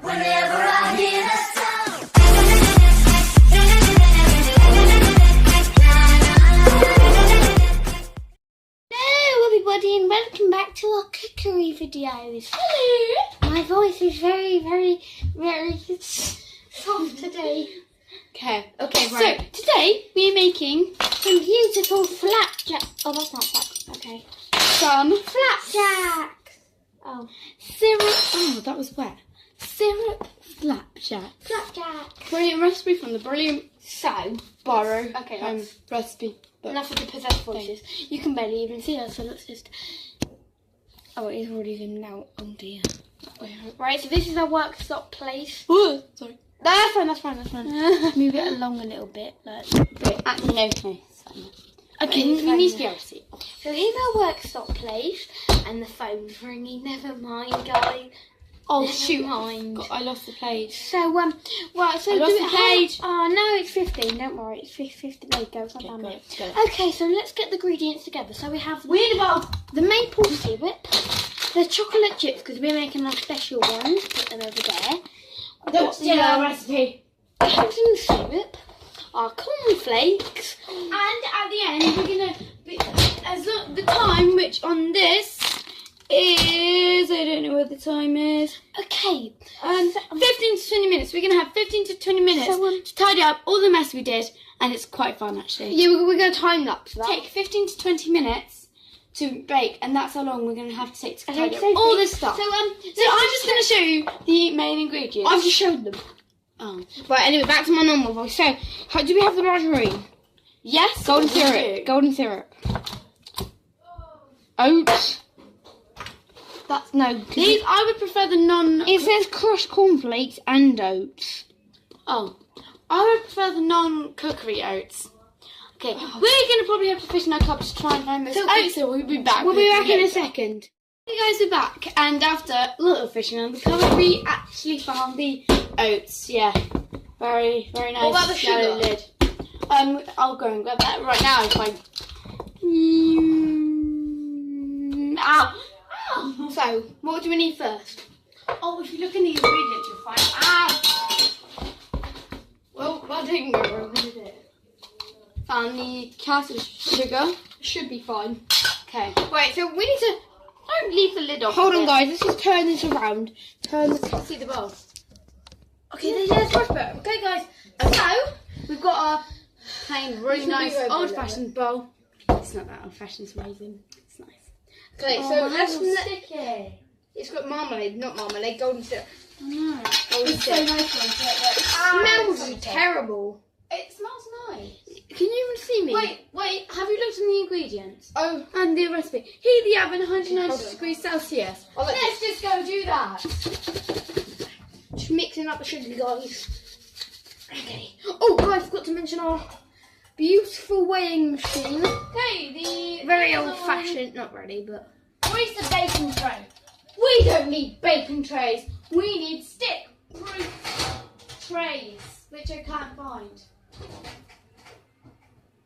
whenever I hear that sound. Hello everybody and welcome back to our cookery videos. Hello! My voice is very soft today. Okay, right. So, today we're making some beautiful flapjack. Oh, that's not flap. Okay. Some flapjack. Oh. Syrup. Oh, that was wet. Syrup flapjack. Flapjack. Brilliant recipe from the brilliant borrow Okay, recipe. But enough of the possessed voices. You can barely even see us, so let's just... Oh, it's already zoomed out. Oh dear. Right, so this is our workshop place. Ooh, sorry. That's fine. Move it along a little bit. Okay. Okay, we need to be able to see. So here's our workshop place, and the phone's ringing. Never mind, guys. Oh Never shoot! mind. I lost the page. So well, so I lost do the it. page. Oh no, it's 15. Don't worry, it's 15. There you go. It's not down there. Okay, so let's get the ingredients together. So we have the maple syrup, the chocolate chips because we're making our special ones. Put them over there. Don't steal our recipe. Pudding syrup, our cornflakes, And at the end, we're gonna the time, which on this is, I don't know what the time is. Okay, 15 to 20 minutes. We're gonna have 15 to 20 minutes to tidy up all the mess we did, and it's quite fun actually. yeah, we're going to time lapse that. Take 15 to 20 minutes to bake, and that's how long we're gonna have to take to tidy up so all this stuff. So So I'm just gonna show you the main ingredients. I've just showed them. Oh. Right, anyway, back to my normal voice. So, do we have the margarine? Yes, Golden we syrup. do. Golden syrup. Oats. That's no. These, I would prefer the non. It says crushed cornflakes and oats. Oh, I would prefer the non-cookery oats. Okay, we're gonna probably have to fish in our cupboards to try and find those oats, so we'll be back. We'll be back in a later. second. You guys are back, and after a little fishing on the cupboard, we actually found the oats. Yeah, very nice. What about the shallow sugar? lid. I'll go and grab that right now if I. Ow! So, what do we need first? Oh, if you look in the ingredients, you'll find. Ow! Well, that didn't go wrong, did it? Found the caster sugar. Should be fine. Okay. Right, so we need to... Don't leave the lid off. Hold on, it. guys. Let's just turn this around. See the bowl. Okay, there's much better. Okay, guys. So, we've got our... Plain, really Should nice be over old-fashioned bowl. It's not that old-fashioned, it's amazing. It's nice. Okay, Oh, so my let's... hand's sticky. It's got marmalade, not marmalade, golden syrup. No. Golden It's so syrup. nice. It smells terrible. It smells nice. Can you even see me? Wait, have you looked in the ingredients? Oh. And the recipe. Heat the oven 190 Hold on. degrees Celsius. Oh, look. Let's just go do that. Just mixing up the sugar, guys. Okay. Oh, guys, forgot to mention our beautiful weighing machine. Okay, the... Very old-fashioned. Not really, but... Where's the baking tray? We don't need baking trays. We need stick-proof trays, which I can't find.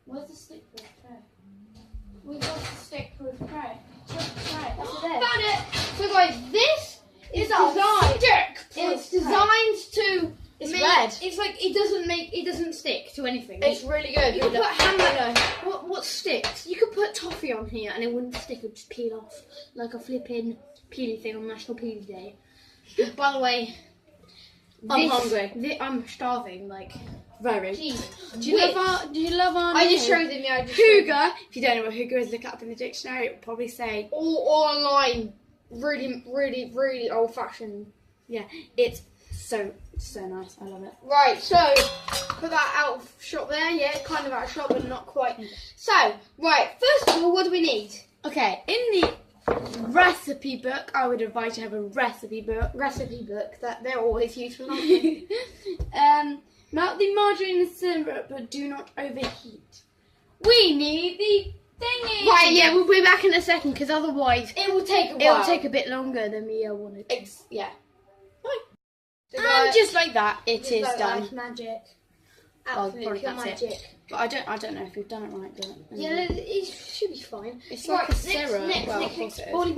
Where's the stick-proof tray? We got the stick-proof tray. Found it! So, guys, this is designed. It's designed to... It's make, red. It's like it doesn't stick to anything. It's really good. You could put hamburger. What sticks? You could put toffee on here and it wouldn't stick. It would just peel off like a flipping peely thing on National Peely Day. By the way, I'm hungry. I'm starving. Like Very. jeez. Do you love our I just name? showed them. Yeah, I just showed them. Hygge. If you don't know what hygge is, look it up in the dictionary. It will probably say. All online. Really old fashioned. Yeah, it's so nice. I love it. Right, so put that out of shop there. Yeah, kind of out of shop, but not quite. So, right, first of all, what do we need? Okay, in the recipe book, I would advise you to have a recipe book. That they're always useful. Aren't they? Melt the margarine and syrup, but do not overheat. We need the thingy. Right, yeah, we'll be back in a second because otherwise It will take a it will while. take a bit longer than we wanted. Yeah. So And just like that, it is like done. that, magic. Absolutely probably pure that's magic. it. But I don't know if we've done it right. But Yeah, it should be fine. it's like a syrup. Next, Well, of course it is. Bowly,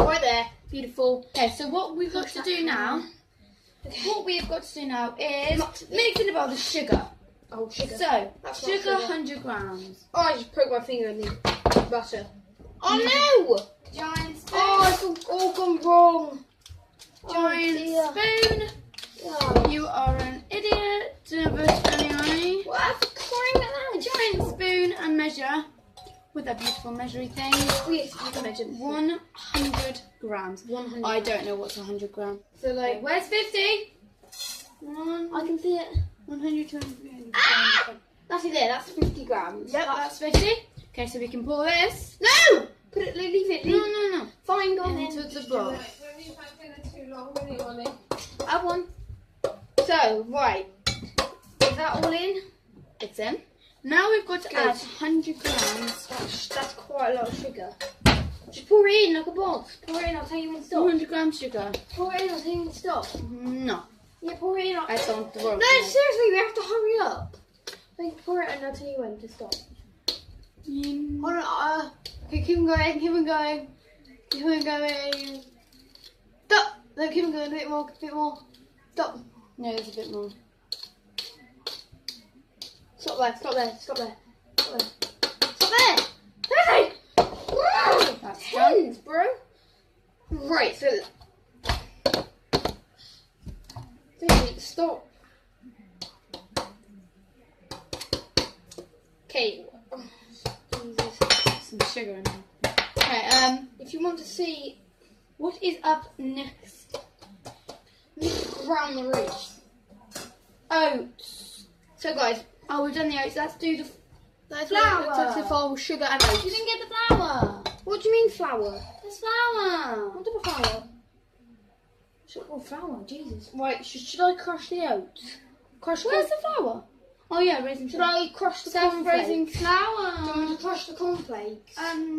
right there. Beautiful. Okay, so what we've got to do now, what we've got to do now is mix in about the sugar. Oh, sugar. So, That's not sugar, sugar. 100 grams. Oh, I just poked my finger in the butter. Oh no! Giant spoon. Oh, it's all gone wrong. Giant spoon. Oh. You are an idiot, but anyway. What? Crying out loud. Giant spoon and measure with a beautiful measuring thing. Oh, yes, you can imagine. 100 grams. 100. I don't know what's 100 grams. So like, Where's 50? I can see it. 100, 200, Ah! That's it there. That's 50 grams. Yep, that's 50. Okay, so we can pour this. No! Put it. Leave it. Leave. No. Fine, go on Into then. the bowl. Have one. So, right. Is that all in? It's in. Now we've got to Good. add 100 grams. That's quite a lot of sugar. Just pour it in like a box. Pour it in, I'll tell you when to stop. 200 grams sugar. Pour it in, I'll tell you when to stop. No. Yeah, pour it in. I don't want No, seriously, we have to hurry up. Like, pour it in, I'll tell you when to stop. Hold on, okay, keep on going, keep on going. Keep on going. Stop! No, keep on going, a bit more. Stop. No, there's a bit more. Stop there. Stop there. Seriously! That's Tens, bro. Right, so... Seriously, stop. Okay. Oh, Jesus. Some sugar in there. Okay, If you want to see what is up next? around the roots. Oats. So guys, Oh, we've done the oats. Let's do the that's Flour. what took the sugar and oats. You didn't get the flour. What do you mean flour? There's flour. What type of flour? Oh, flour. Jesus. Right, should I crush the oats? Where's the flour? Oh yeah, raisin. Should I crush the Self-raising cornflakes? flour? Do you want to crush the cornflakes?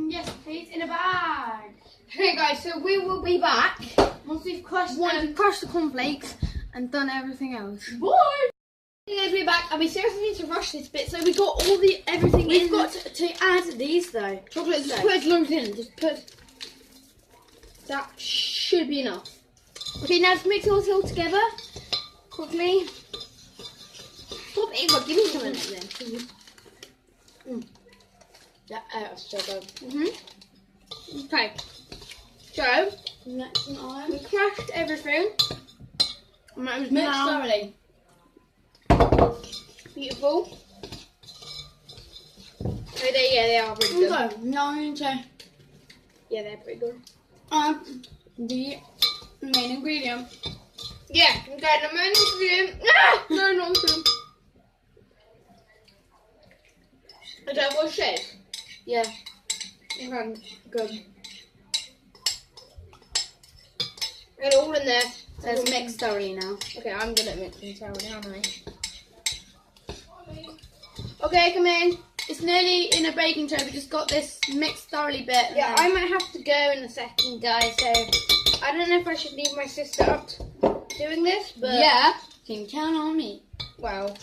Yes, please, in a bag. Okay guys, so we will be back Once we've crushed once them. we've crushed the cornflakes and done everything else. Boy! Okay guys, we're back and we seriously need to rush this bit so we got all the everything We've in. got to add these though. chocolate, just So- put as loads in, just put, that should be enough. Okay, now let's mix it all together, quickly. Stop Ava, give me some of that then. Yeah, that's sugar. Okay, so Next one. we crushed everything. And that was Mix now thoroughly. beautiful. Oh, they are pretty good. Okay, now I'm going to Yeah, they're pretty good. add the main ingredient. Yeah, okay, the main ingredient. Ah! No, not good. Is that what it says? Yeah. Okay, good. Get it all in there. So it's mixed thoroughly now. Okay, I'm good at mixing thoroughly, aren't I? Okay, come in. It's nearly in a baking tray. We just got this mixed thoroughly bit. and Yeah, then- I might have to go in a second, guys, so I don't know if I should leave my sister up to doing this, but Yeah. Can count on me. well,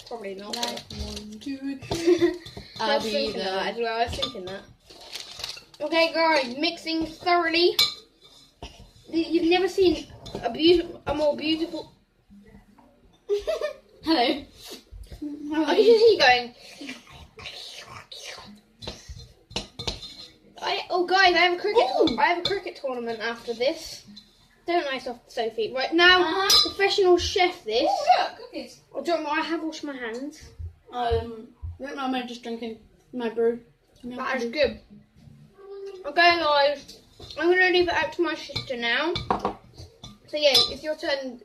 probably not. Like 1, 2, 3. I I'll was be thinking that there. as well. I was thinking that. Okay, guys, mixing thoroughly. You've never seen a more beautiful. Hello. How I are can you? just hear you going. Guys, I have a cricket. Ooh. I have a cricket tournament after this. Don't ice off Sophie. Right now, Uh-huh. professional chef. This. look, cookies. Oh, don't worry, I have washed my hands. Right now I'm just drinking my brew. That is good. Okay, guys, I'm gonna leave it out to my sister now. So yeah, it's your turn.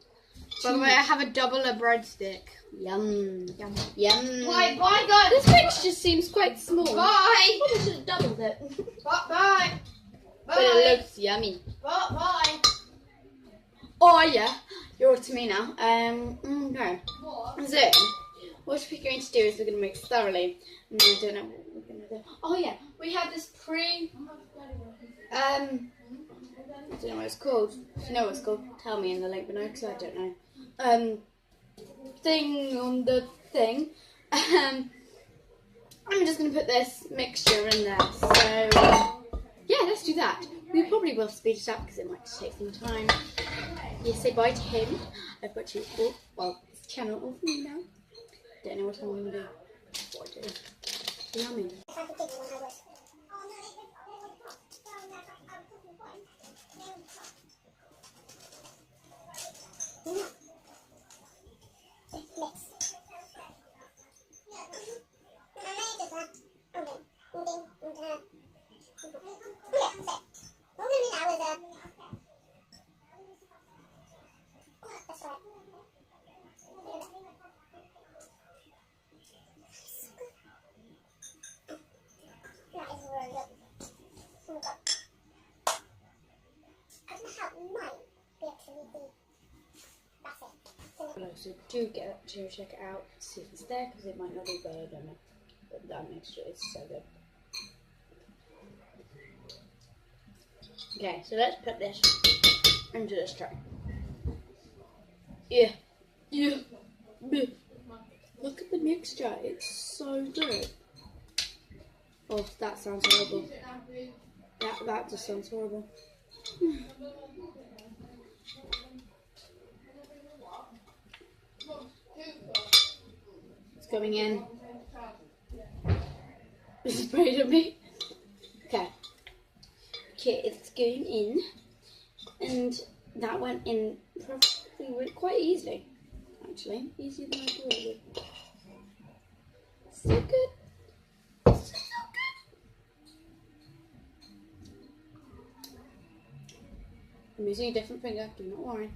By the way, I have a double a breadstick. Yum. Yum. Yum. Bye, bye, guys. This picture just seems quite small. Bye. Probably should have doubled it. Bye. Bye. But it looks yummy. Bye. Bye. Oh yeah, you're to me now. Okay. What? So, what we're going to do is we're going to mix thoroughly. And I don't know what we're going to do. Oh yeah, we have this I don't know what it's called. If you know what it's called, tell me in the link below because I don't know. thing on the thing. I'm just going to put this mixture in there. So, yeah, let's do that. We probably will speed it up because it might take some time. You say bye to him. I've got you all, well, it's channel all for me now. Don't know what I'm going to do. What I do. Yummy. So do get to check it out, see if it's there, because it might not be, but I don't know. But that mixture is so good. Okay, so let's put this into this tray. Yeah. Look at the mixture, it's so good. Oh, that sounds horrible. That just sounds horrible. It's going in. This is sprayed at me. Okay, it's going in, and that went in probably quite easily. Actually, easier than I thought it would. So good. So good. I'm using a different finger. Do not worry.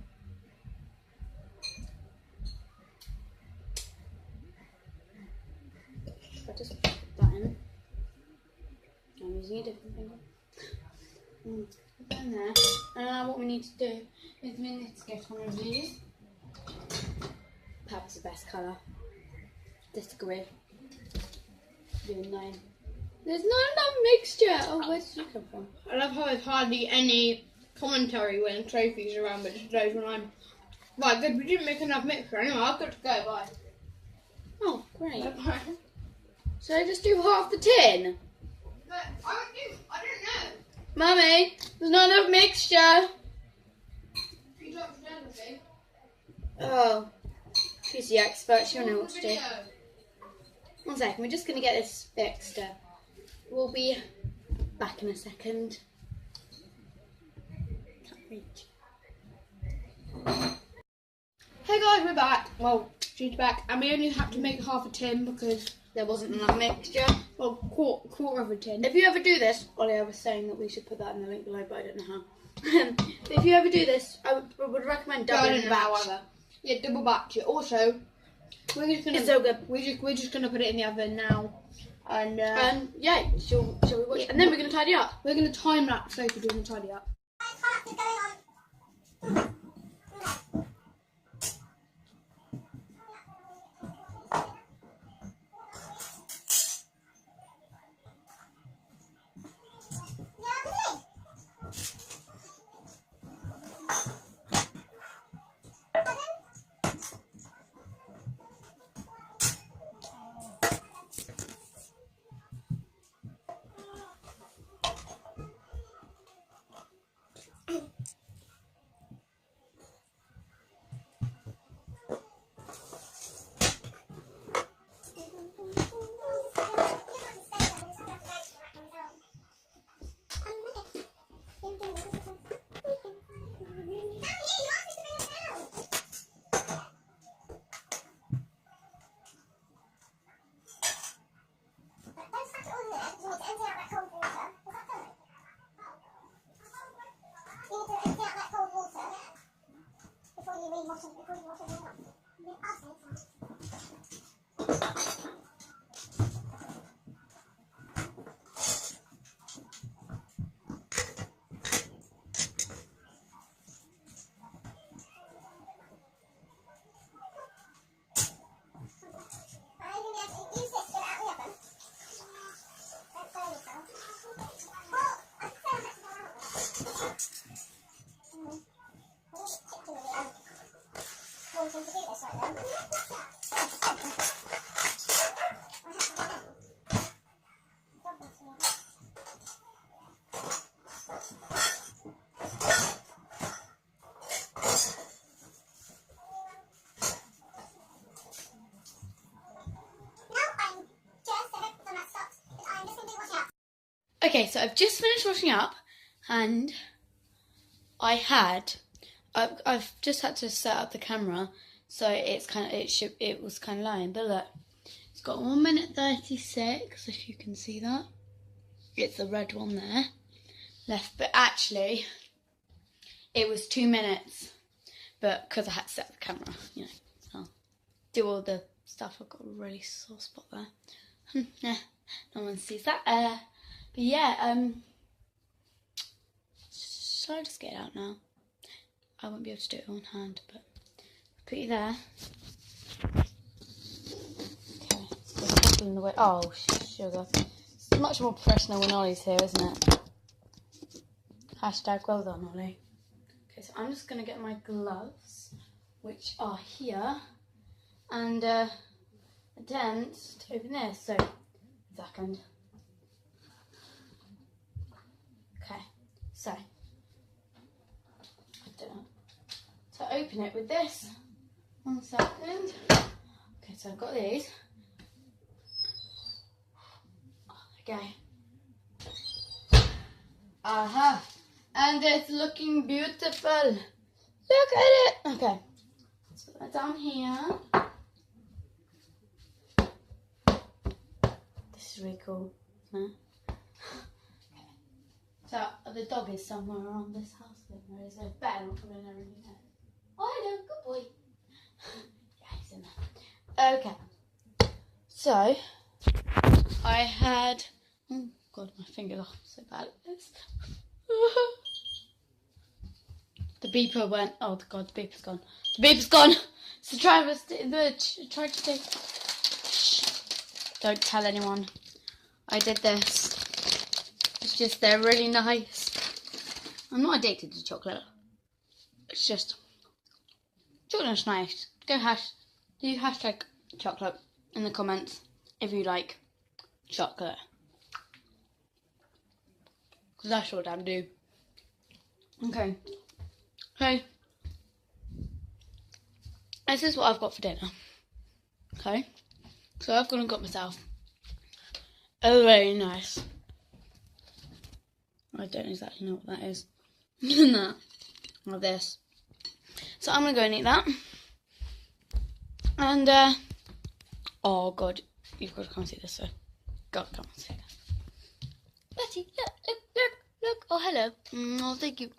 I just put that in. I'm using a different finger. Put that in there. And now what we need to do is we need to get one of these. Purple's the best colour. Disagree. Even though there's not enough mixture. Oh, where did you come from? I love how there's hardly any commentary when trophies are around, but just those when I'm right. Good, we didn't make enough mixture. Anyway, I've got to go. Bye. Oh, great. Bye. Should I just do half the tin? But I don't know. Mummy, there's not enough mixture. You don't know anything. Oh, she's the expert. She'll know what to do. 1 second, we're just going to get this fixed. We'll be back in a second. Can't reach. Hey guys, we're back. Well, she's back, and we only had to make half a tin because There wasn't enough mixture. well, quarter of a tin. If you ever do this, Ollie, I was saying that we should put that in the link below, but I don't know how. If you ever do this, I would recommend I doubling don't the know how batch. either. Yeah, double batch it. Also, we're just gonna It's so good. we're just gonna put it in the oven now, and Yeah, shall we watch? And then we're going to tidy up. we're gonna time lapse Sophie doing the tidy up. Okay, so I've just finished washing up, and I've just had to set up the camera, so it was kind of lying. But look, it's got 1 minute 36, if you can see that. It's the red one there left, but actually it was 2 minutes, but because I had to set up the camera, you know, I'll do all the stuff. I've got a really sore spot there. Yeah, no one sees that. But yeah, shall I just get it out now? I won't be able to do it on hand, but I'll put you there. Okay, it's in the way. Oh, sugar. It's much more professional when Ollie's here, isn't it? Hashtag well done, Ollie. Okay, so I'm just going to get my gloves, which are here, and a dent to open this. So, a second. Okay, so I don't know. To open it with this, 1 second. Okay, so I've got these. Okay. Aha! And it's looking beautiful. Look at it. Okay, let's put that down here. This is really cool, isn't it? So the dog is somewhere around this house. There is a better not coming in there and there. Oh, hello, good boy. Yeah, he's in there. Okay. So I had. Oh God, my fingers are so bad at this. The beeper went. Oh God, the beeper's gone. The beeper's gone. So try to stay. Shh. Don't tell anyone. I did this. It's just they're really nice. I'm not addicted to chocolate. It's just chocolate's nice. Do hashtag chocolate in the comments if you like chocolate. Because that's what I do. Okay. Okay. This is what I've got for dinner. Okay. So I've gone and got myself a very nice. I don't exactly know what that is. That. Or this. So I'm going to go and eat that. And, oh God, you've got to come and see this, so. God, come and see this. Betty, look. Oh, hello. Oh, thank you.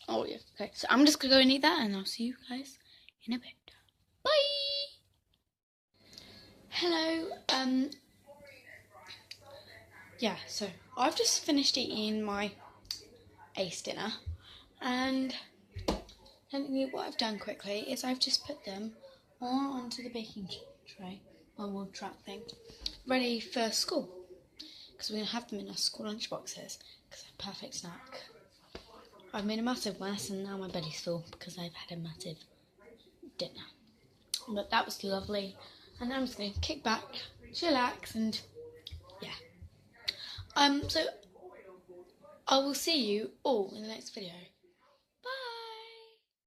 Oh, yeah. Okay, so I'm just going to go and eat that, and I'll see you guys in a bit. Bye! Hello, yeah, so I've just finished eating my ace dinner, and what I've done quickly is I've just put them all onto the baking tray, on one track thing, ready for school, because we're going to have them in our school lunch boxes, because they're a perfect snack. I've made a massive mess, and now my belly's full, because I've had a massive dinner. But that was lovely, and I'm just going to kick back, chillax, and yeah. So I will see you all in the next video.